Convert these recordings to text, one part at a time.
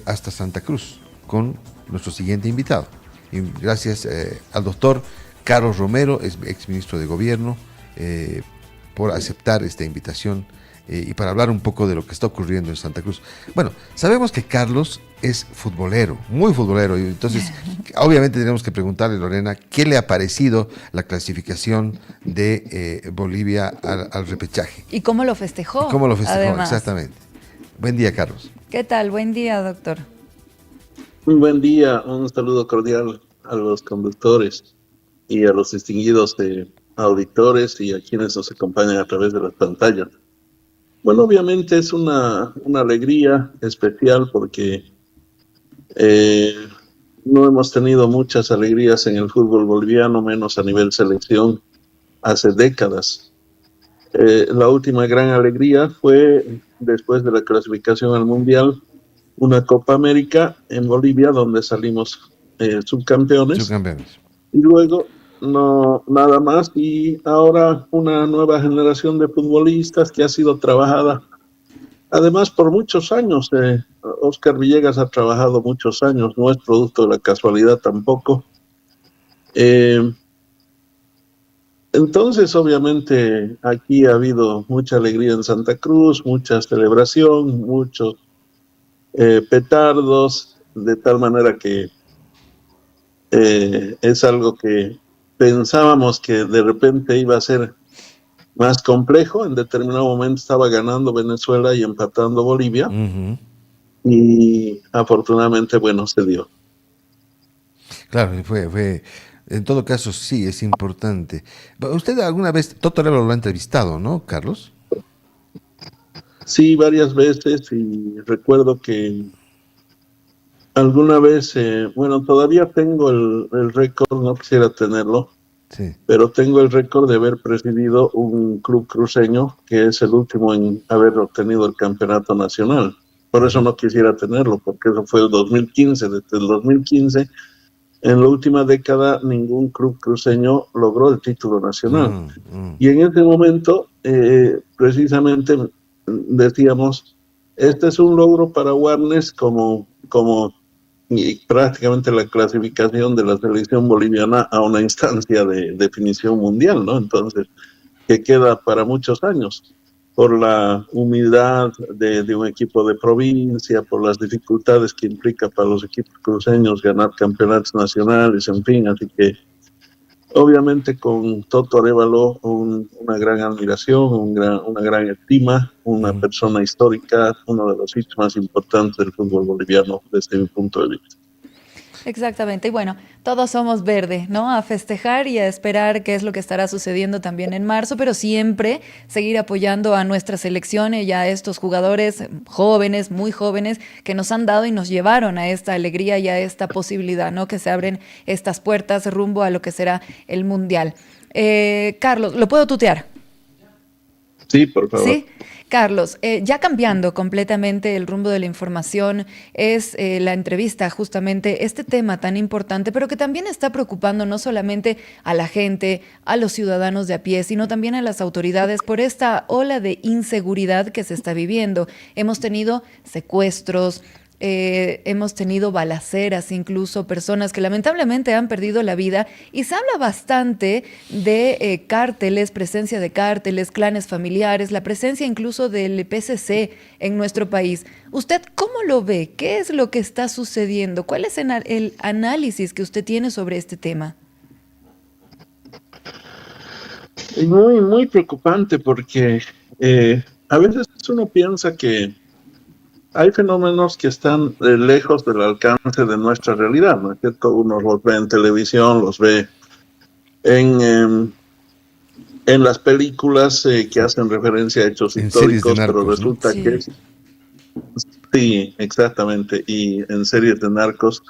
hasta Santa Cruz con nuestro siguiente invitado. Y gracias al doctor Carlos Romero, exministro de Gobierno, por aceptar esta invitación y para hablar un poco de lo que está ocurriendo en Santa Cruz. Bueno, sabemos que Carlos es futbolero, muy futbolero, y entonces obviamente tenemos que preguntarle, Lorena, ¿qué le ha parecido la clasificación de Bolivia al repechaje? ¿Y cómo lo festejó? ¿Y cómo lo festejó? Además. Exactamente. Buen día, Carlos. ¿Qué tal? Buen día, doctor. Un buen día, un saludo cordial a los conductores y a los distinguidos auditores y a quienes nos acompañan a través de las pantallas. Bueno, obviamente es una alegría especial porque no hemos tenido muchas alegrías en el fútbol boliviano, menos a nivel selección, hace décadas. La última gran alegría fue después de la clasificación al Mundial, una Copa América en Bolivia donde salimos subcampeones. Y luego no nada más, y ahora una nueva generación de futbolistas que ha sido trabajada además por muchos años. Oscar Villegas ha trabajado muchos años, no es producto de la casualidad tampoco. Entonces obviamente aquí ha habido mucha alegría en Santa Cruz, mucha celebración, muchos petardos, de tal manera que es algo que pensábamos que de repente iba a ser más complejo. En determinado momento estaba ganando Venezuela y empatando Bolivia. Y afortunadamente, bueno, se dio. Claro, fue en todo caso sí, es importante. ¿Usted alguna vez, Toto Arevalo lo ha entrevistado, no, Carlos? Sí, varias veces, y recuerdo que alguna vez, bueno, todavía tengo el récord, no quisiera tenerlo, sí, pero tengo el récord de haber presidido un club cruceño que es el último en haber obtenido el campeonato nacional. Por eso no quisiera tenerlo, porque eso fue el 2015. Desde el 2015, en la última década, ningún club cruceño logró el título nacional. Y en ese momento, precisamente, decíamos, este es un logro para Warnes como y prácticamente la clasificación de la selección boliviana a una instancia de definición mundial, ¿no? Entonces, que queda para muchos años, por la humildad de un equipo de provincia, por las dificultades que implica para los equipos cruceños ganar campeonatos nacionales, en fin, así que obviamente con Toto Arevalo una gran admiración, una gran estima, una persona histórica, uno de los hits más importantes del fútbol boliviano desde mi punto de vista. Exactamente, y bueno, todos somos verde, ¿no? A festejar y a esperar qué es lo que estará sucediendo también en marzo, pero siempre seguir apoyando a nuestra selección y a estos jugadores jóvenes, muy jóvenes, que nos han dado y nos llevaron a esta alegría y a esta posibilidad, ¿no? Que se abren estas puertas rumbo a lo que será el Mundial. Carlos, ¿lo puedo tutear? Sí, por favor. ¿Sí? Carlos, ya cambiando completamente el rumbo de la información, es la entrevista justamente este tema tan importante, pero que también está preocupando no solamente a la gente, a los ciudadanos de a pie, sino también a las autoridades por esta ola de inseguridad que se está viviendo. Hemos tenido secuestros, hemos tenido balaceras, incluso personas que lamentablemente han perdido la vida, y se habla bastante de cárteles, presencia de cárteles, clanes familiares, la presencia incluso del PCC en nuestro país. ¿Usted cómo lo ve? ¿Qué es lo que está sucediendo? ¿Cuál es el análisis que usted tiene sobre este tema? Muy, muy preocupante porque a veces uno piensa que hay fenómenos que están lejos del alcance de nuestra realidad, ¿no es cierto? Uno los ve en televisión, los ve en las películas que hacen referencia a hechos históricos, narcos, pero resulta, ¿no?, que sí, exactamente, y en series de narcos.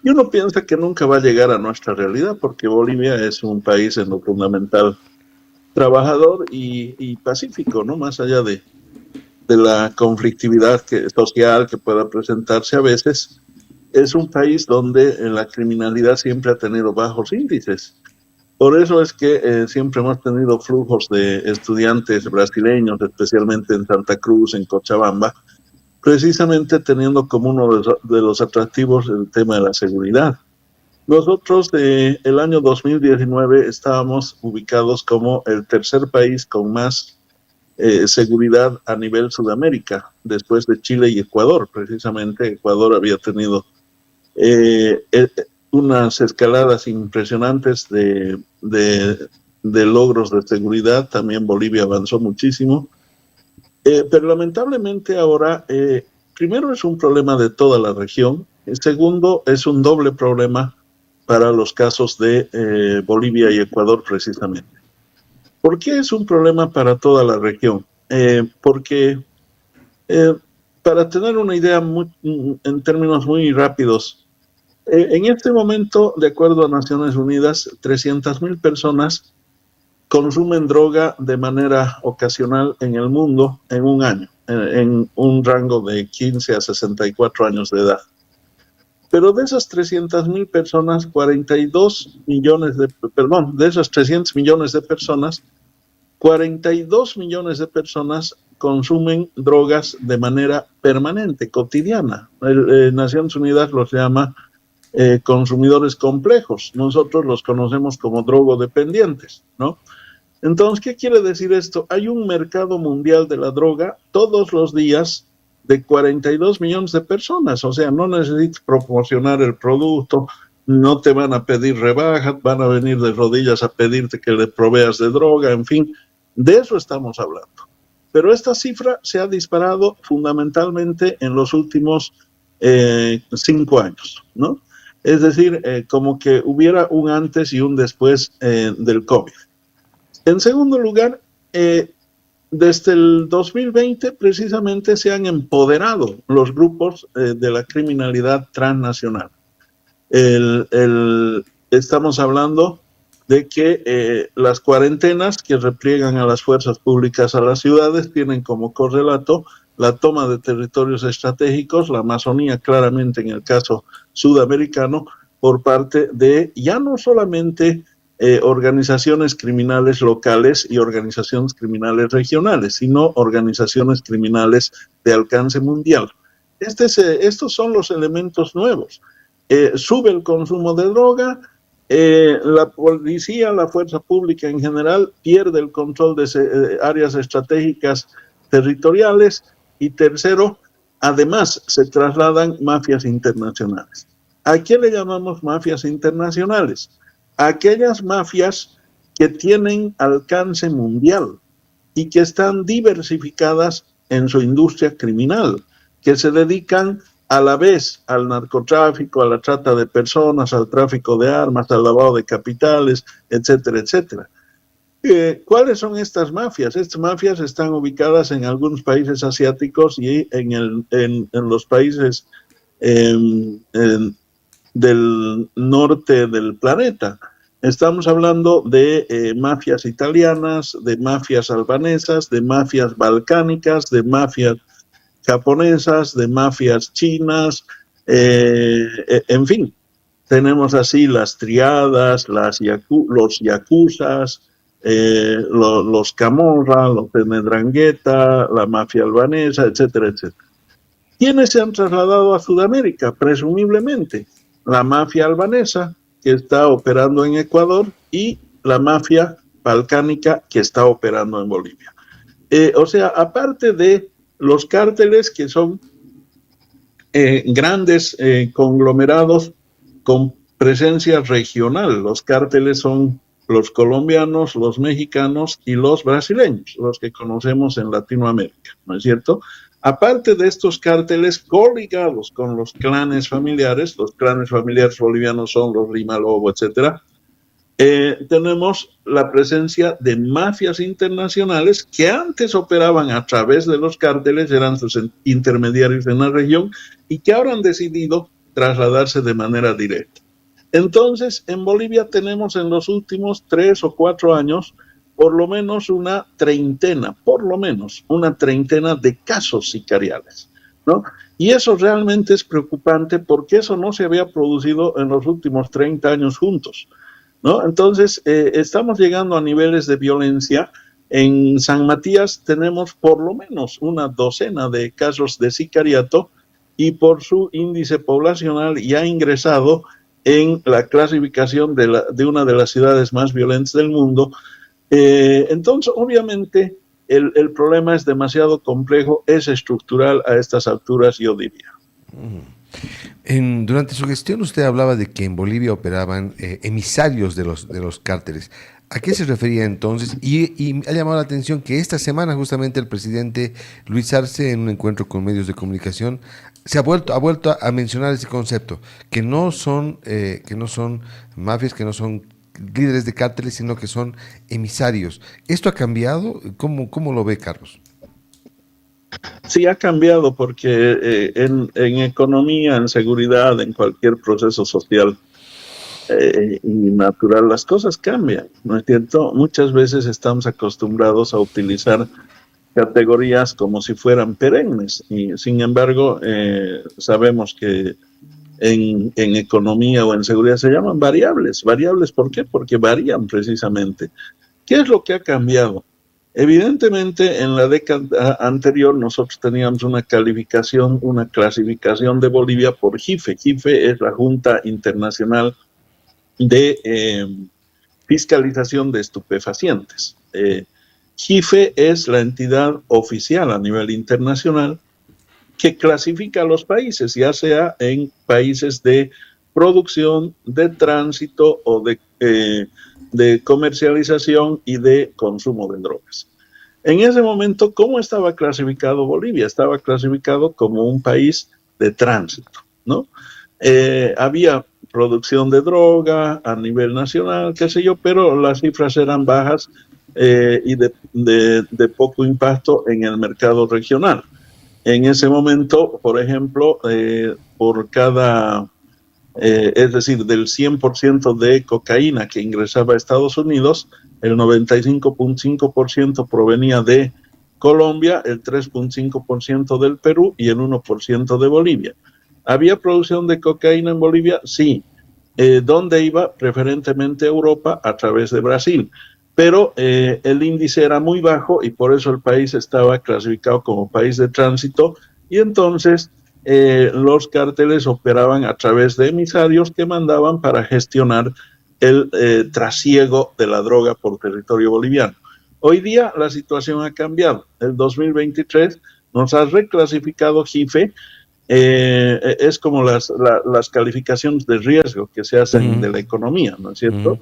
Y uno piensa que nunca va a llegar a nuestra realidad porque Bolivia es un país en lo fundamental trabajador y pacífico, ¿no? Más allá de la conflictividad social que pueda presentarse a veces, es un país donde la criminalidad siempre ha tenido bajos índices. Por eso es que siempre hemos tenido flujos de estudiantes brasileños, especialmente en Santa Cruz, en Cochabamba, precisamente teniendo como uno de los atractivos el tema de la seguridad. Nosotros el año 2019 estábamos ubicados como el tercer país con más seguridad a nivel Sudamérica, después de Chile y Ecuador. Precisamente Ecuador había tenido unas escaladas impresionantes de logros de seguridad. También Bolivia avanzó muchísimo. Pero lamentablemente ahora, primero es un problema de toda la región, segundo es un doble problema para los casos de Bolivia y Ecuador precisamente. ¿Por qué es un problema para toda la región? Porque para tener una idea en términos muy rápidos, en este momento, de acuerdo a Naciones Unidas, 300,000 personas consumen droga de manera ocasional en el mundo en un año, en un rango de 15 a 64 años de edad. Pero de esas 300,000 personas, 42 millones de esas 300 millones de personas, 42 millones de personas consumen drogas de manera permanente, cotidiana. Naciones Unidas los llama consumidores complejos. Nosotros los conocemos como drogodependientes, ¿no? Entonces, ¿qué quiere decir esto? Hay un mercado mundial de la droga todos los días de 42 millones de personas. O sea, no necesitas promocionar el producto, no te van a pedir rebajas, van a venir de rodillas a pedirte que le proveas de droga, en fin, de eso estamos hablando. Pero esta cifra se ha disparado fundamentalmente en los últimos 5 años, ¿no? Es decir, como que hubiera un antes y un después del COVID. En segundo lugar, desde el 2020 precisamente se han empoderado los grupos de la criminalidad transnacional. Estamos hablando de que las cuarentenas que repliegan a las fuerzas públicas a las ciudades tienen como correlato la toma de territorios estratégicos, la Amazonía claramente en el caso sudamericano, por parte de ya no solamente organizaciones criminales locales y organizaciones criminales regionales, sino organizaciones criminales de alcance mundial. Estos son los elementos nuevos. Sube el consumo de droga, la policía, la fuerza pública en general pierde el control de áreas estratégicas territoriales y tercero, además se trasladan mafias internacionales. ¿A qué le llamamos mafias internacionales? Aquellas mafias que tienen alcance mundial y que están diversificadas en su industria criminal, que se dedican a la vez al narcotráfico, a la trata de personas, al tráfico de armas, al lavado de capitales, etcétera, etcétera. ¿Cuáles son estas mafias? Estas mafias están ubicadas en algunos países asiáticos y en los países del norte del planeta. Estamos hablando de mafias italianas, de mafias albanesas, de mafias balcánicas, de mafias japonesas, de mafias chinas, en fin. Tenemos así las triadas, los yakuzas, los Camorra, los de Ndrangheta, la mafia albanesa, etcétera, etcétera. ¿Quiénes se han trasladado a Sudamérica? Presumiblemente la mafia albanesa, que está operando en Ecuador, y la mafia balcánica, que está operando en Bolivia. O sea, aparte de los cárteles, que son grandes conglomerados con presencia regional. Los cárteles son los colombianos, los mexicanos y los brasileños, los que conocemos en Latinoamérica, ¿no es cierto? Aparte de estos cárteles coligados con los clanes familiares bolivianos son los Lima Lobo, etcétera, tenemos la presencia de mafias internacionales que antes operaban a través de los cárteles, eran sus intermediarios en la región y que ahora han decidido trasladarse de manera directa. Entonces, en Bolivia tenemos en los últimos 3 o 4 años por lo menos una treintena de casos sicariales, ¿no? Y eso realmente es preocupante porque eso no se había producido en los últimos 30 años juntos, ¿no? Entonces, estamos llegando a niveles de violencia En San Matías tenemos por lo menos una docena de casos de sicariato y por su índice poblacional ya ha ingresado en la clasificación de una de las ciudades más violentas del mundo. Entonces, obviamente, el problema es demasiado complejo, es estructural a estas alturas, yo diría. Durante su gestión usted hablaba de que en Bolivia operaban emisarios de los cárteles. ¿A qué se refería entonces? Y ha llamado la atención que esta semana justamente el presidente Luis Arce, en un encuentro con medios de comunicación, ha vuelto a mencionar ese concepto, que no son mafias, que no son líderes de cárteles, sino que son emisarios. ¿Esto ha cambiado? ¿Cómo lo ve, Carlos? Sí, ha cambiado porque en economía, en seguridad, en cualquier proceso social y natural, las cosas cambian, ¿no es cierto? Muchas veces estamos acostumbrados a utilizar categorías como si fueran perennes y sin embargo sabemos que en economía o en seguridad se llaman variables. ¿Variables por qué? Porque varían precisamente. ¿Qué es lo que ha cambiado? Evidentemente, en la década anterior nosotros teníamos una clasificación de Bolivia por JIFE. JIFE es la Junta Internacional de Fiscalización de Estupefacientes. JIFE es la entidad oficial a nivel internacional que clasifica a los países, ya sea en países de producción, de tránsito o de comercialización y de consumo de drogas. En ese momento, ¿cómo estaba clasificado Bolivia? Estaba clasificado como un país de tránsito, ¿no? Había producción de droga a nivel nacional, qué sé yo, pero las cifras eran bajas y de poco impacto en el mercado regional. En ese momento, por ejemplo, por cada, es decir, del 100% de cocaína que ingresaba a Estados Unidos, el 95.5% provenía de Colombia, el 3.5% del Perú y el 1% de Bolivia. ¿Había producción de cocaína en Bolivia? Sí. ¿Dónde iba? Preferentemente a Europa a través de Brasil. Pero el índice era muy bajo y por eso el país estaba clasificado como país de tránsito y entonces los cárteles operaban a través de emisarios que mandaban para gestionar el trasiego de la droga por territorio boliviano. Hoy día la situación ha cambiado. El 2023 nos ha reclasificado JIFE. Es como las calificaciones de riesgo que se hacen de la economía, ¿no es cierto?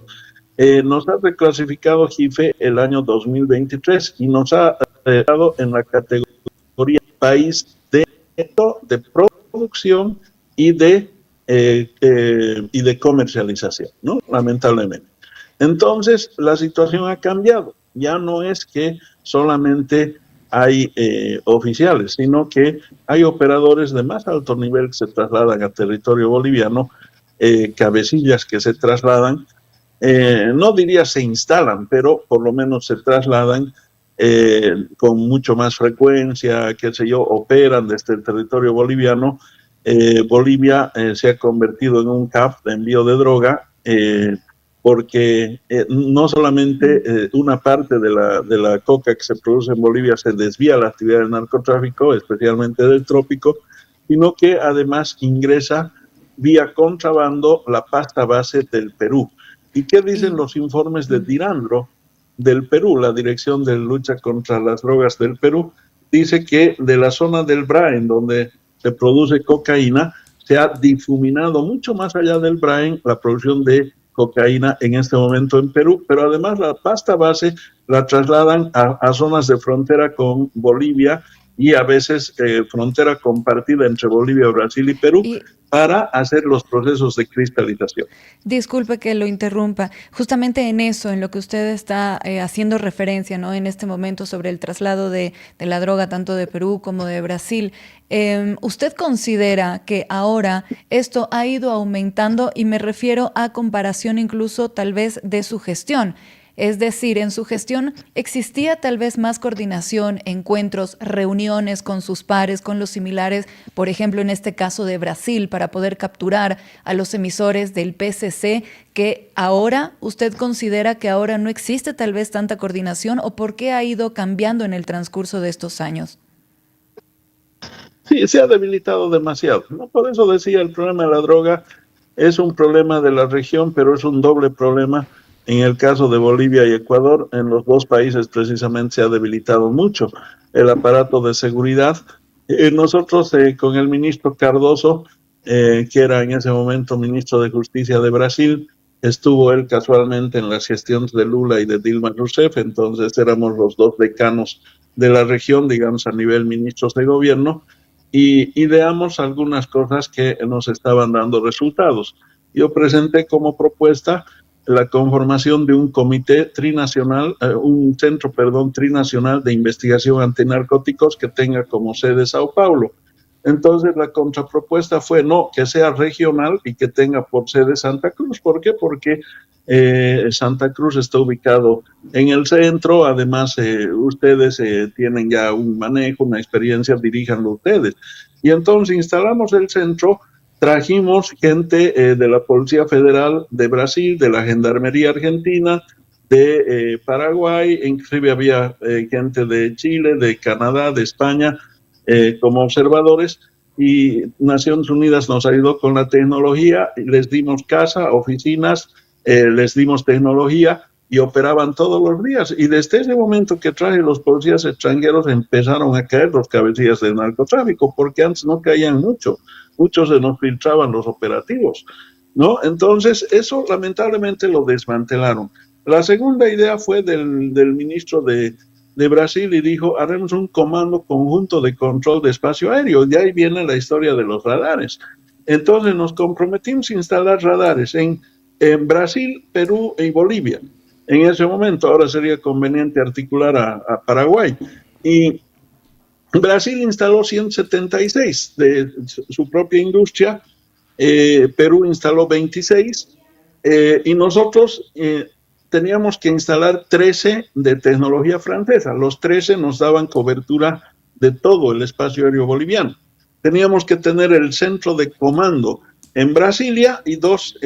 Nos ha reclasificado JIFE el año 2023 y nos ha dado en la categoría país de producción y de comercialización, ¿no? Lamentablemente. Entonces, la situación ha cambiado. Ya no es que solamente hay oficiales, sino que hay operadores de más alto nivel que se trasladan a territorio boliviano, cabecillas que se trasladan, no diría se instalan, pero por lo menos se trasladan con mucho más frecuencia, qué sé yo, operan desde el territorio boliviano. Bolivia se ha convertido en un hub de envío de droga porque no solamente una parte de la coca que se produce en Bolivia se desvía a la actividad del narcotráfico, especialmente del trópico, sino que además ingresa vía contrabando la pasta base del Perú. ¿Y qué dicen los informes de Dirandro del Perú, la Dirección de Lucha contra las Drogas del Perú? Dice que de la zona del Braen, donde se produce cocaína, se ha difuminado mucho más allá del Braen la producción de cocaína en este momento en Perú, pero además la pasta base la trasladan a zonas de frontera con Bolivia y a veces frontera compartida entre Bolivia, Brasil y Perú para hacer los procesos de cristalización. Disculpe que lo interrumpa. Justamente en eso, en lo que usted está haciendo referencia, ¿no? En este momento sobre el traslado de la droga tanto de Perú como de Brasil, ¿usted considera que ahora esto ha ido aumentando? Y me refiero a comparación incluso tal vez de su gestión. Es decir, en su gestión existía tal vez más coordinación, encuentros, reuniones con sus pares, con los similares, por ejemplo, en este caso de Brasil, para poder capturar a los emisores del PCC, que ahora usted considera que ahora no existe tal vez tanta coordinación, o por qué ha ido cambiando en el transcurso de estos años. Sí, se ha debilitado demasiado, ¿no? Por eso decía, el problema de la droga es un problema de la región, pero es un doble problema. En el caso de Bolivia y Ecuador, en los dos países precisamente se ha debilitado mucho el aparato de seguridad. Nosotros con el ministro Cardoso, que era en ese momento ministro de Justicia de Brasil, estuvo él casualmente en las gestiones de Lula y de Dilma Rousseff, entonces éramos los dos decanos de la región, digamos, a nivel ministros de gobierno, y ideamos algunas cosas que nos estaban dando resultados. Yo presenté como propuesta la conformación de un comité trinacional, un centro, perdón, trinacional de investigación antinarcóticos que tenga como sede Sao Paulo. Entonces la contrapropuesta fue no, que sea regional y que tenga por sede Santa Cruz. ¿Por qué? Porque Santa Cruz está ubicado en el centro, además ustedes tienen ya un manejo, una experiencia, diríjanlo ustedes. Y entonces instalamos el centro, trajimos gente de la Policía Federal de Brasil, de la Gendarmería Argentina, de Paraguay, inclusive había gente de Chile, de Canadá, de España, como observadores, y Naciones Unidas nos ayudó con la tecnología, les dimos casa, oficinas, les dimos tecnología y operaban todos los días. Y desde ese momento que traje los policías extranjeros empezaron a caer los cabecillas del narcotráfico, porque antes no caían muchos se nos filtraban los operativos, ¿no? Entonces eso lamentablemente lo desmantelaron. La segunda idea fue del ministro de Brasil y dijo, haremos un comando conjunto de control de espacio aéreo. De ahí viene la historia de los radares. Entonces nos comprometimos a instalar radares en Brasil, Perú y Bolivia. En ese momento, ahora sería conveniente articular a Paraguay. Y Brasil instaló 176 de su propia industria, Perú instaló 26, y nosotros teníamos que instalar 13 de tecnología francesa. Los 13 nos daban cobertura de todo el espacio aéreo boliviano. Teníamos que tener el centro de comando en Brasilia y 2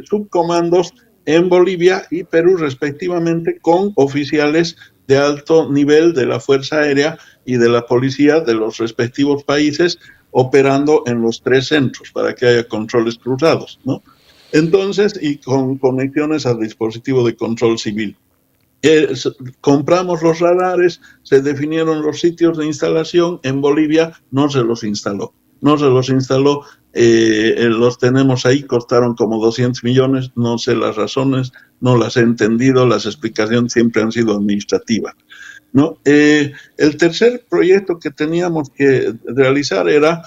subcomandos en Bolivia y Perú respectivamente, con oficiales de alto nivel de la Fuerza Aérea y de la policía de los respectivos países operando en los 3 centros para que haya controles cruzados, ¿no? Entonces, y con conexiones al dispositivo de control civil. Compramos los radares, se definieron los sitios de instalación. En Bolivia no se los instaló, los tenemos ahí, costaron como 200 millones, no sé las razones, no las he entendido, las explicaciones siempre han sido administrativas, ¿no? El tercer proyecto que teníamos que realizar era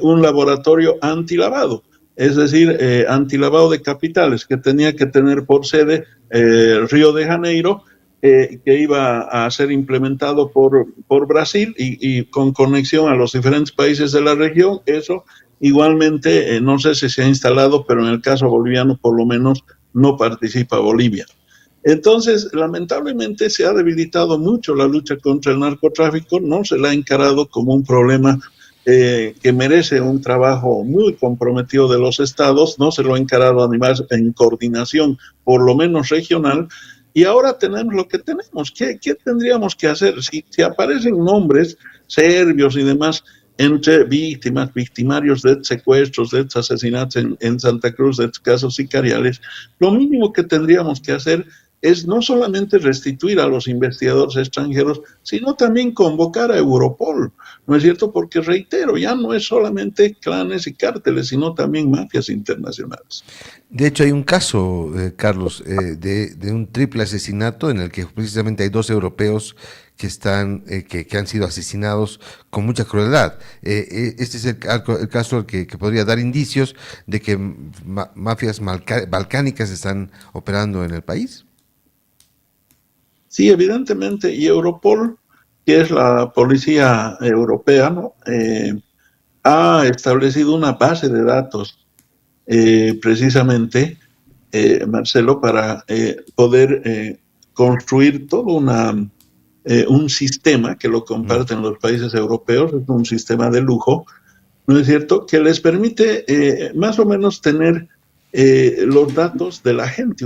un laboratorio antilavado, es decir, antilavado de capitales, que tenía que tener por sede Río de Janeiro, que iba a ser implementado por Brasil y con conexión a los diferentes países de la región. Eso igualmente, no sé si se ha instalado, pero en el caso boliviano por lo menos no participa Bolivia. Entonces, lamentablemente se ha debilitado mucho la lucha contra el narcotráfico, no se la ha encarado como un problema que merece un trabajo muy comprometido de los estados, no se lo ha encarado además en coordinación, por lo menos regional, y ahora tenemos lo que tenemos. ¿Qué tendríamos que hacer? Si aparecen nombres serbios y demás entre victimarios de secuestros, de asesinatos en Santa Cruz, de casos sicariales, lo mínimo que tendríamos que hacer es no solamente restituir a los investigadores extranjeros, sino también convocar a Europol, ¿no es cierto? Porque reitero, ya no es solamente clanes y cárteles, sino también mafias internacionales. De hecho, hay un caso, Carlos, de un triple asesinato en el que precisamente hay 2 europeos que que han sido asesinados con mucha crueldad. Este es el caso que podría dar indicios de que mafias balcánicas están operando en el país. Sí, evidentemente, y Europol, que es la policía europea, ¿no? Ha establecido una base de datos precisamente, Marcelo, para poder construir todo un sistema que lo comparten los países europeos, es un sistema de lujo, ¿no es cierto?, que les permite más o menos tener los datos de la gente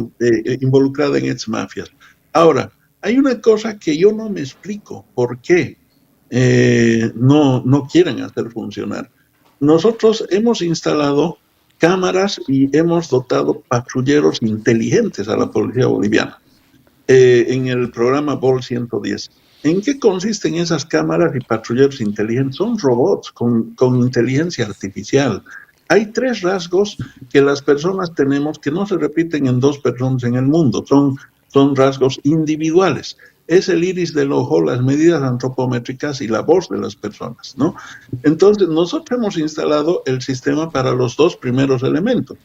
involucrada en estas mafias. Ahora, hay una cosa que yo no me explico, ¿por qué no quieren hacer funcionar? Nosotros hemos instalado cámaras y hemos dotado patrulleros inteligentes a la policía boliviana en el programa BOL 110. ¿En qué consisten esas cámaras y patrulleros inteligentes? Son robots con inteligencia artificial. Hay 3 rasgos que las personas tenemos que no se repiten en 2 personas en el mundo. Son rasgos individuales. Es el iris del ojo, las medidas antropométricas y la voz de las personas, ¿no? Entonces, nosotros hemos instalado el sistema para los 2 primeros elementos.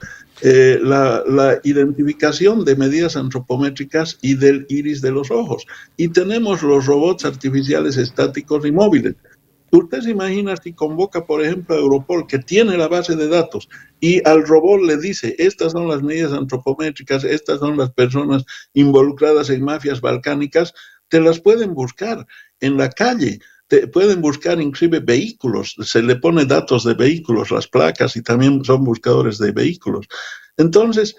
La identificación de medidas antropométricas y del iris de los ojos. Y tenemos los robots artificiales estáticos y móviles. Usted se imagina si convoca, por ejemplo, a Europol, que tiene la base de datos, y al robot le dice, estas son las medidas antropométricas, estas son las personas involucradas en mafias balcánicas, te las pueden buscar en la calle, te pueden buscar inclusive vehículos, se le pone datos de vehículos, las placas, y también son buscadores de vehículos. Entonces,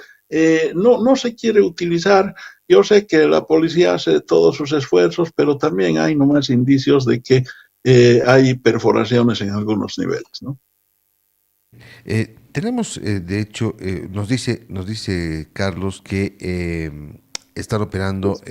no se quiere utilizar. Yo sé que la policía hace todos sus esfuerzos, pero también hay nomás indicios de que hay perforaciones en algunos niveles, ¿no? Tenemos, de hecho, nos dice Carlos que están operando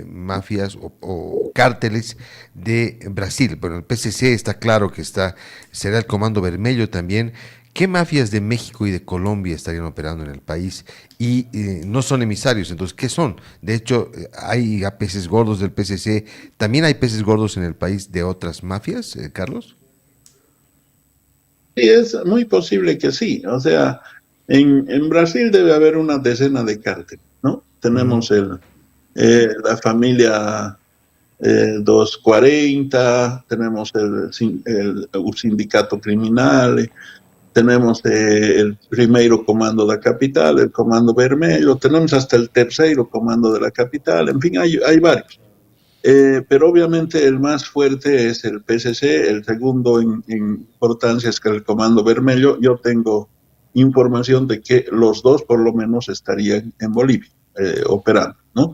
mafias o cárteles de Brasil. Bueno, el PCC está claro que será el Comando Vermelho también. ¿Qué mafias de México y de Colombia estarían operando en el país? Y no son emisarios, entonces, ¿qué son? De hecho, hay peces gordos del PCC. ¿También hay peces gordos en el país de otras mafias, Carlos? Sí, es muy posible que sí. O sea, en Brasil debe haber una decena de cárteles, ¿no? Tenemos la familia 240, tenemos el sindicato criminal, tenemos el primeiro comando da capital, el comando vermelho, tenemos hasta el terceiro comando de la capital, en fin, hay varios. Pero obviamente el más fuerte es el PCC, el segundo en importancia es que el comando vermelho. Yo tengo información de que los 2 por lo menos estarían en Bolivia operando, ¿no?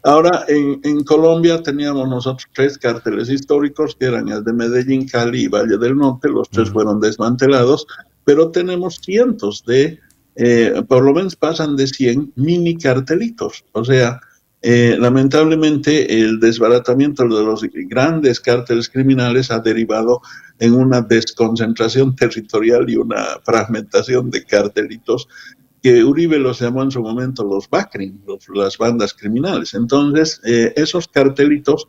Ahora, en Colombia teníamos nosotros 3 cárteles históricos, que eran el de Medellín, Cali y Valle del Norte. Los 3 fueron desmantelados, pero tenemos cientos por lo menos pasan de 100 mini cartelitos. O sea, lamentablemente el desbaratamiento de los grandes cárteles criminales ha derivado en una desconcentración territorial y una fragmentación de cartelitos que Uribe los llamó en su momento los BACRIM, las bandas criminales. Entonces, esos cartelitos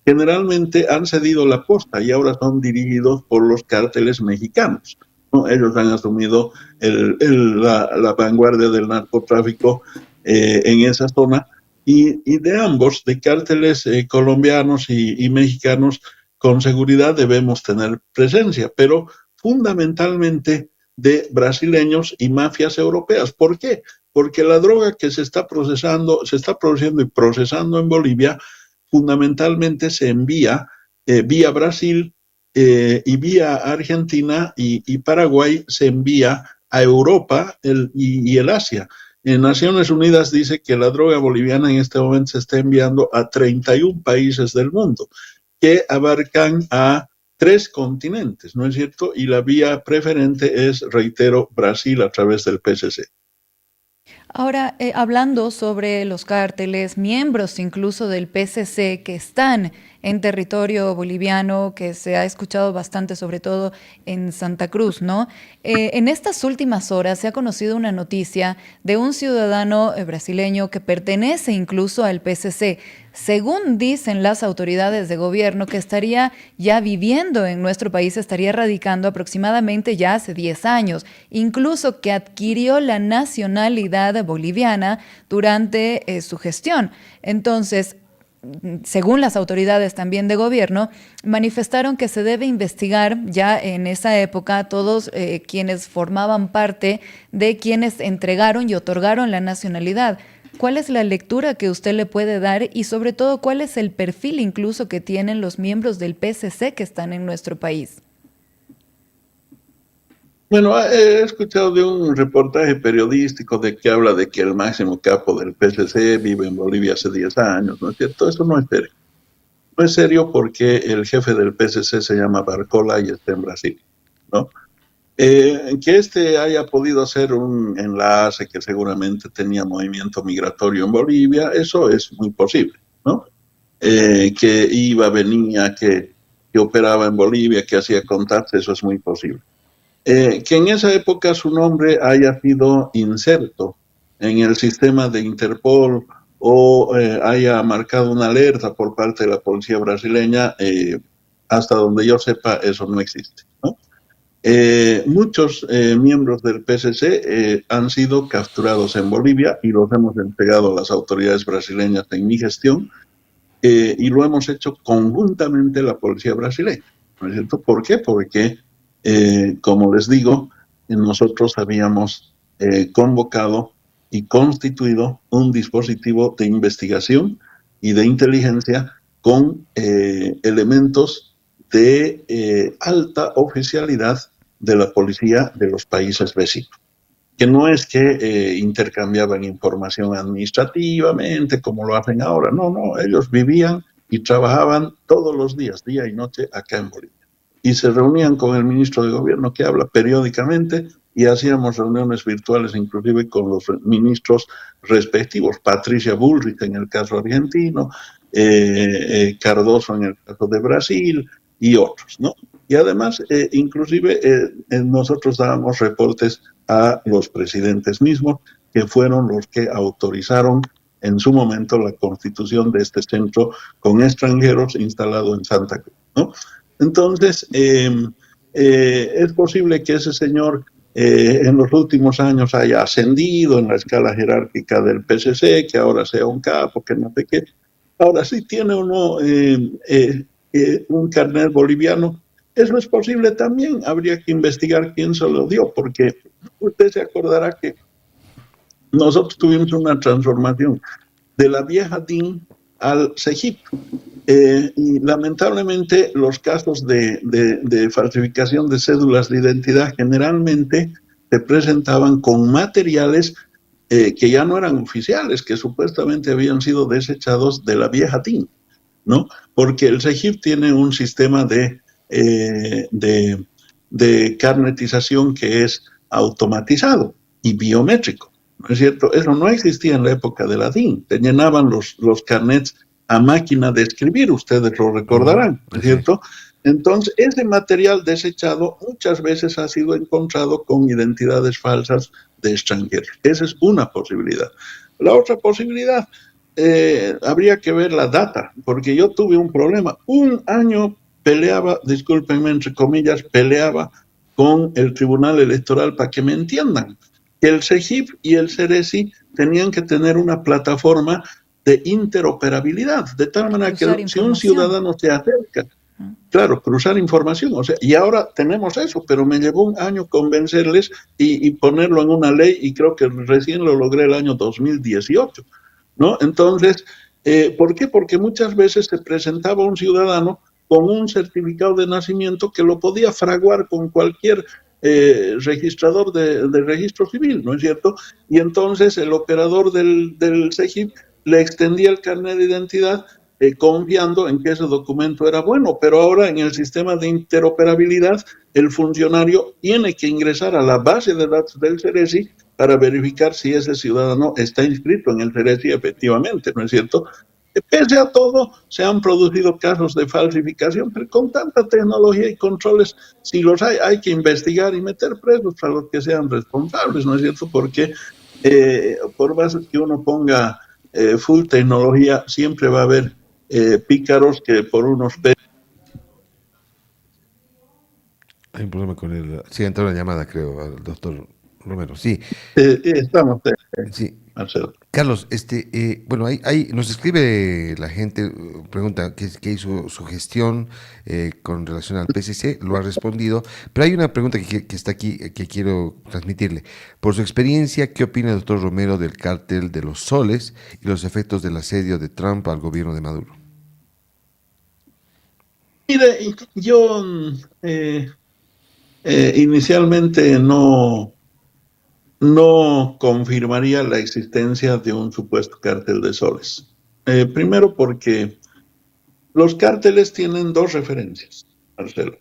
generalmente han cedido la posta y ahora son dirigidos por los cárteles mexicanos, ¿no? Ellos han asumido la vanguardia del narcotráfico en esa zona, y de ambos, de cárteles colombianos y mexicanos, con seguridad debemos tener presencia, pero fundamentalmente de brasileños y mafias europeas. ¿Por qué? Porque la droga que se está produciendo y procesando en Bolivia, fundamentalmente se envía vía Brasil y vía Argentina y Paraguay, se envía a Europa y el Asia. En Naciones Unidas dice que la droga boliviana en este momento se está enviando a 31 países del mundo, que abarcan a 3 continentes, ¿no es cierto? Y la vía preferente es, reitero, Brasil a través del PCC. Ahora, hablando sobre los cárteles, miembros incluso del PCC que están en territorio boliviano, que se ha escuchado bastante, sobre todo en Santa Cruz, ¿no? En estas últimas horas se ha conocido una noticia de un ciudadano brasileño que pertenece incluso al PCC, según dicen las autoridades de gobierno, que estaría ya viviendo en nuestro país, estaría radicando aproximadamente ya hace 10 años, incluso que adquirió la nacionalidad boliviana durante su gestión. Entonces, según las autoridades también de gobierno, manifestaron que se debe investigar ya en esa época a todos quienes formaban parte de quienes entregaron y otorgaron la nacionalidad. ¿Cuál es la lectura que usted le puede dar y sobre todo cuál es el perfil incluso que tienen los miembros del PSC que están en nuestro país? Bueno, he escuchado de un reportaje periodístico de que habla de que el máximo capo del PSC vive en Bolivia hace 10 años, ¿no es cierto? Eso no es serio. No es serio porque el jefe del PSC se llama Barcola y está en Brasil, ¿no? Que este haya podido hacer un enlace que seguramente tenía movimiento migratorio en Bolivia, eso es muy posible, ¿no? Que iba, venía, que operaba en Bolivia, que hacía contactos, eso es muy posible. Que en esa época su nombre haya sido inserto en el sistema de Interpol o haya marcado una alerta por parte de la policía brasileña, hasta donde yo sepa, eso no existe, ¿no? Muchos miembros del PSC han sido capturados en Bolivia y los hemos entregado a las autoridades brasileñas en mi gestión, y lo hemos hecho conjuntamente la policía brasileña, ¿no es cierto? ¿Por qué? Porque, como les digo, nosotros habíamos convocado y constituido un dispositivo de investigación y de inteligencia con elementos de alta oficialidad de la policía de los países vecinos, que no es que intercambiaban información administrativamente como lo hacen ahora, no, ellos vivían y trabajaban todos los días, día y noche, acá en Bolivia. Y se reunían con el ministro de Gobierno, que habla periódicamente, y hacíamos reuniones virtuales inclusive con los ministros respectivos, Patricia Bullrich en el caso argentino, Cardoso en el caso de Brasil y otros, ¿no? Y además, inclusive, nosotros dábamos reportes a los presidentes mismos, que fueron los que autorizaron en su momento la constitución de este centro con extranjeros instalado en Santa Cruz, ¿no? Entonces, es posible que ese señor en los últimos años haya ascendido en la escala jerárquica del PSC, que ahora sea un capo, que no sé qué. Ahora, sí tiene uno un carnet boliviano, eso es posible también. Habría que investigar quién se lo dio, porque usted se acordará que nosotros tuvimos una transformación de la vieja DIN al CEGIP. Y lamentablemente los casos de falsificación de cédulas de identidad generalmente se presentaban con materiales que ya no eran oficiales, que supuestamente habían sido desechados de la vieja DIN, ¿no? Porque el CEGIP tiene un sistema de carnetización que es automatizado y biométrico, ¿no es cierto? Eso no existía en la época de la DIN. Te llenaban los carnets a máquina de escribir, ustedes lo recordarán, ¿no es cierto? Entonces, ese material desechado muchas veces ha sido encontrado con identidades falsas de extranjeros. Esa es una posibilidad. La otra posibilidad, habría que ver la data, porque yo tuve un problema. Un año peleaba, discúlpenme, entre comillas, peleaba con el Tribunal Electoral para que me entiendan, que el CEGIP y el CERESI tenían que tener una plataforma de interoperabilidad, de tal manera que si un ciudadano se acerca, claro, cruzar información, o sea, y ahora tenemos eso, pero me llevó un año convencerles y ponerlo en una ley, y creo que recién lo logré el año 2018, ¿no? Entonces, ¿por qué? Porque muchas veces se presentaba un ciudadano con un certificado de nacimiento que lo podía fraguar con cualquier registrador de registro civil, ¿no es cierto? Y entonces el operador del CEGIP le extendía el carnet de identidad confiando en que ese documento era bueno, pero ahora en el sistema de interoperabilidad el funcionario tiene que ingresar a la base de datos del CERESI para verificar si ese ciudadano está inscrito en el CERESI efectivamente, ¿no es cierto? Pese a todo, se han producido casos de falsificación, pero con tanta tecnología y controles, si los hay que investigar y meter presos a los que sean responsables, ¿no es cierto? Porque por más que uno ponga full tecnología, siempre va a haber pícaros que por unos pesos. Hay un problema con sí, entró la llamada, creo, al doctor Romero. Sí. Estamos. Sí. Marcelo. Carlos, bueno, nos escribe la gente, pregunta qué hizo su gestión con relación al PCC, lo ha respondido, pero hay una pregunta que está aquí que quiero transmitirle. Por su experiencia, ¿qué opina el doctor Romero del cártel de los soles y los efectos del asedio de Trump al gobierno de Maduro? Mire, yo inicialmente no confirmaría la existencia de un supuesto cártel de soles. Primero porque los cárteles tienen dos referencias, Marcelo.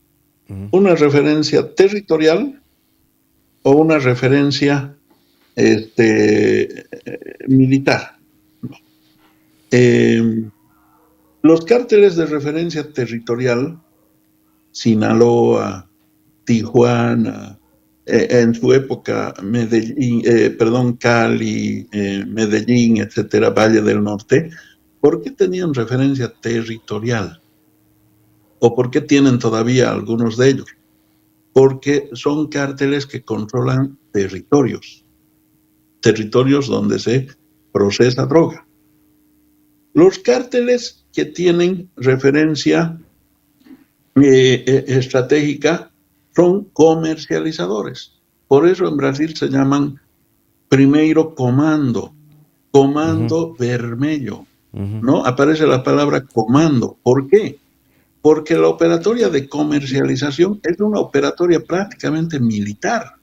Una referencia territorial o una referencia militar. Los cárteles de referencia territorial, Sinaloa, Tijuana, en su época Medellín, Cali, Medellín, etcétera, Valle del Norte, ¿por qué tenían referencia territorial? ¿O por qué tienen todavía algunos de ellos? Porque son cárteles que controlan territorios donde se procesa droga. Los cárteles que tienen referencia estratégica son comercializadores. Por eso en Brasil se llaman primeiro comando vermelho, ¿no? Aparece la palabra comando. ¿Por qué? Porque la operatoria de comercialización es una operatoria prácticamente militar,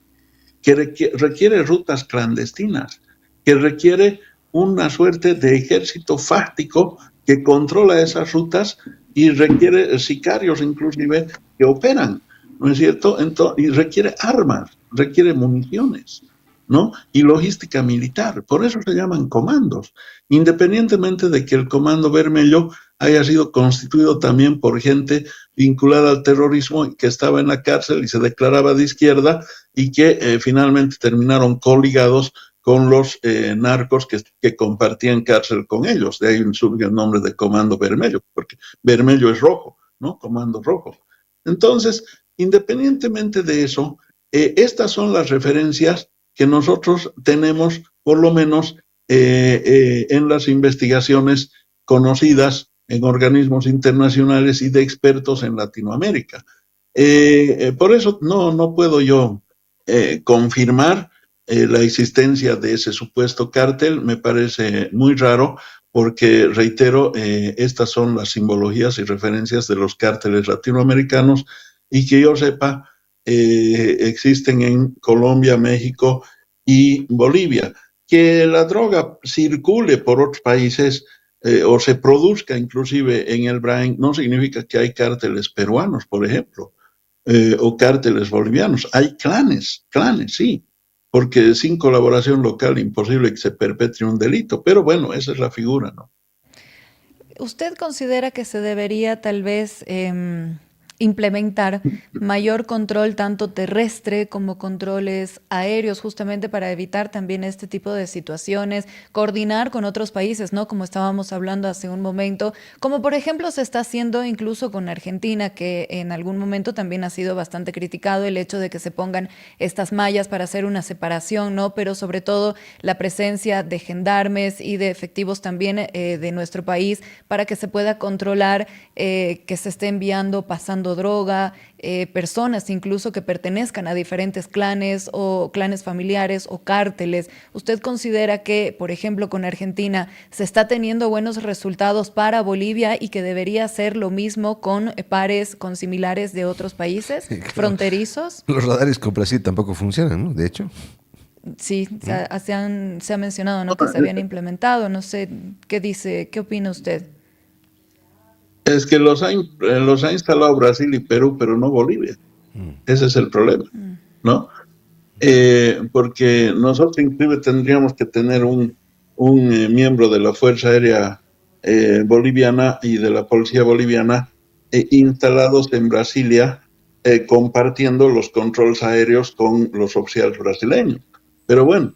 que requiere rutas clandestinas, que requiere una suerte de ejército fáctico que controla esas rutas y requiere sicarios inclusive que operan, ¿no es cierto? Y requiere armas, requiere municiones, ¿no? Y logística militar. Por eso se llaman comandos, independientemente de que el Comando Vermelho haya sido constituido también por gente vinculada al terrorismo que estaba en la cárcel y se declaraba de izquierda y que finalmente terminaron coligados con los narcos que compartían cárcel con ellos. De ahí surge el nombre de Comando Vermelho, porque vermelho es rojo, ¿no? Comando rojo. Entonces, independientemente de eso, estas son las referencias que nosotros tenemos, por lo menos en las investigaciones conocidas en organismos internacionales y de expertos en Latinoamérica. Por eso no puedo yo confirmar la existencia de ese supuesto cártel. Me parece muy raro porque, reitero, estas son las simbologías y referencias de los cárteles latinoamericanos y que yo sepa existen en Colombia, México y Bolivia. Que la droga circule por otros países o se produzca inclusive en el Brain no significa que hay cárteles peruanos, por ejemplo, o cárteles bolivianos. Hay clanes, sí, porque sin colaboración local imposible que se perpetre un delito, pero bueno, esa es la figura, ¿no? ¿Usted considera que se debería tal vez implementar mayor control tanto terrestre como controles aéreos, justamente para evitar también este tipo de situaciones, coordinar con otros países, ¿no? Como estábamos hablando hace un momento, como por ejemplo se está haciendo incluso con Argentina, que en algún momento también ha sido bastante criticado el hecho de que se pongan estas mallas para hacer una separación, ¿no? Pero sobre todo la presencia de gendarmes y de efectivos también de nuestro país para que se pueda controlar que se esté enviando, pasando droga, personas incluso que pertenezcan a diferentes clanes o clanes familiares o cárteles. ¿Usted considera que, por ejemplo, con Argentina se está teniendo buenos resultados para Bolivia y que debería ser lo mismo con pares, con similares de otros países fronterizos? Los radares con Brasil tampoco funcionan, ¿no? De hecho. Sí, se ha mencionado, ¿no? Que se habían implementado. No sé, ¿qué opina usted? Es que los ha instalado Brasil y Perú, pero no Bolivia. Ese es el problema, ¿no? Porque nosotros inclusive tendríamos que tener un miembro de la Fuerza Aérea Boliviana y de la Policía Boliviana instalados en Brasilia, compartiendo los controles aéreos con los oficiales brasileños. Pero bueno,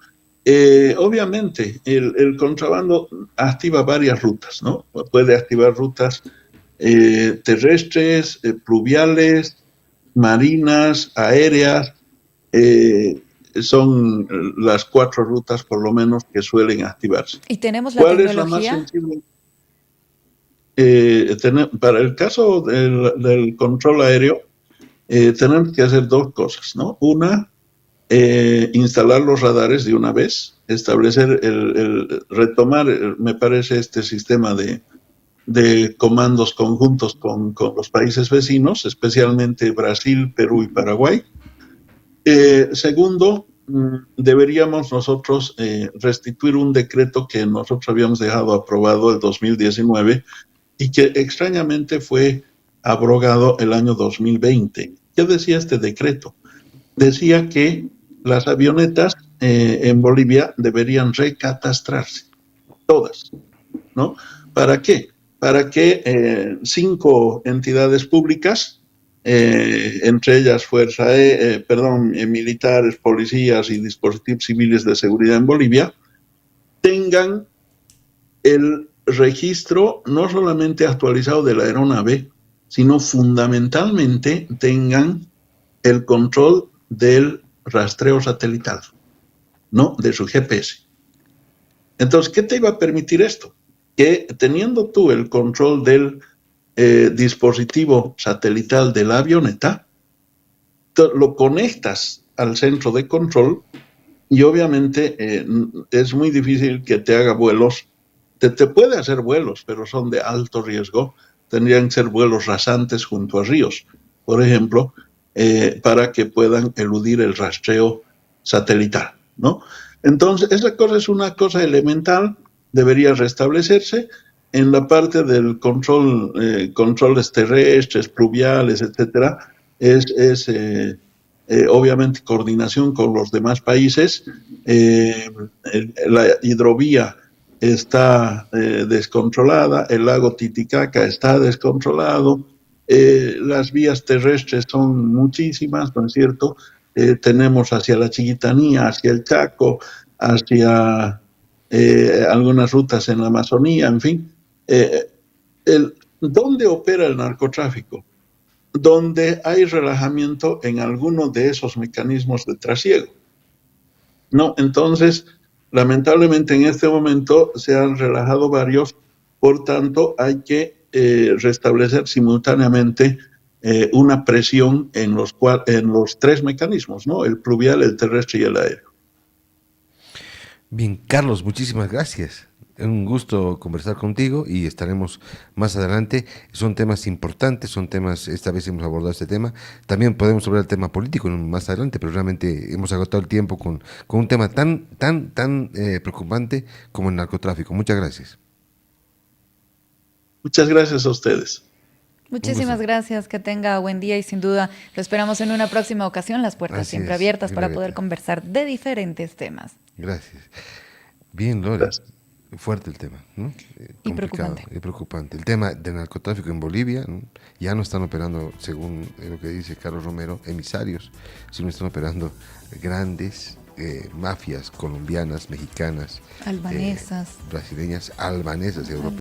obviamente el contrabando activa varias rutas, ¿no? Puede activar rutas terrestres, pluviales, marinas, aéreas, son las 4 rutas por lo menos que suelen activarse. ¿Y tenemos la ¿Cuál tecnología? es la más sensible? Para el caso del control aéreo, tenemos que hacer 2 cosas, ¿no? Una, instalar los radares de una vez, establecer, retomar, me parece, este sistema de comandos conjuntos con los países vecinos, especialmente Brasil, Perú y Paraguay. Segundo, deberíamos nosotros restituir un decreto que nosotros habíamos dejado aprobado el 2019 y que extrañamente fue abrogado el año 2020. ¿Qué decía este decreto? Decía que las avionetas en Bolivia deberían recatastrarse, todas, ¿no? ¿Para qué? Para que 5 entidades públicas, entre ellas militares, policías y dispositivos civiles de seguridad en Bolivia, tengan el registro no solamente actualizado de la aeronave, sino fundamentalmente tengan el control del rastreo satelital, ¿no? De su GPS. Entonces, ¿qué te iba a permitir esto? Que teniendo tú el control del dispositivo satelital de la avioneta, lo conectas al centro de control y obviamente es muy difícil que te haga vuelos. Te puede hacer vuelos, pero son de alto riesgo. Tendrían que ser vuelos rasantes junto a ríos, por ejemplo, para que puedan eludir el rastreo satelital, ¿no? Entonces, esa cosa es una cosa elemental, debería restablecerse. En la parte del controles terrestres, pluviales, etcétera, es obviamente coordinación con los demás países. La hidrovía está descontrolada, el lago Titicaca está descontrolado, las vías terrestres son muchísimas, ¿no es cierto? Tenemos hacia la Chiquitanía, hacia el Chaco, hacia algunas rutas en la Amazonía, en fin. ¿Dónde opera el narcotráfico? Donde hay relajamiento en alguno de esos mecanismos de trasiego. No, entonces, lamentablemente en este momento se han relajado varios, por tanto hay que restablecer simultáneamente una presión en los 3 mecanismos, ¿no? El pluvial, el terrestre y el aéreo. Bien, Carlos, muchísimas gracias. Es un gusto conversar contigo y estaremos más adelante. Son temas importantes, son temas, esta vez hemos abordado este tema. También podemos hablar del tema político más adelante, pero realmente hemos agotado el tiempo con un tema tan preocupante como el narcotráfico. Muchas gracias. Muchas gracias a ustedes. Muchísimas gracias, que tenga buen día y sin duda lo esperamos en una próxima ocasión, las puertas siempre abiertas para poder conversar de diferentes temas. Gracias. Bien, Lore. Gracias. Fuerte el tema, ¿no? Y preocupante. Y preocupante. El tema del narcotráfico en Bolivia, ¿no? Ya no están operando, según lo que dice Carlos Romero, emisarios, sino están operando grandes mafias colombianas, mexicanas, albanesas, brasileñas, albanesas, europeas.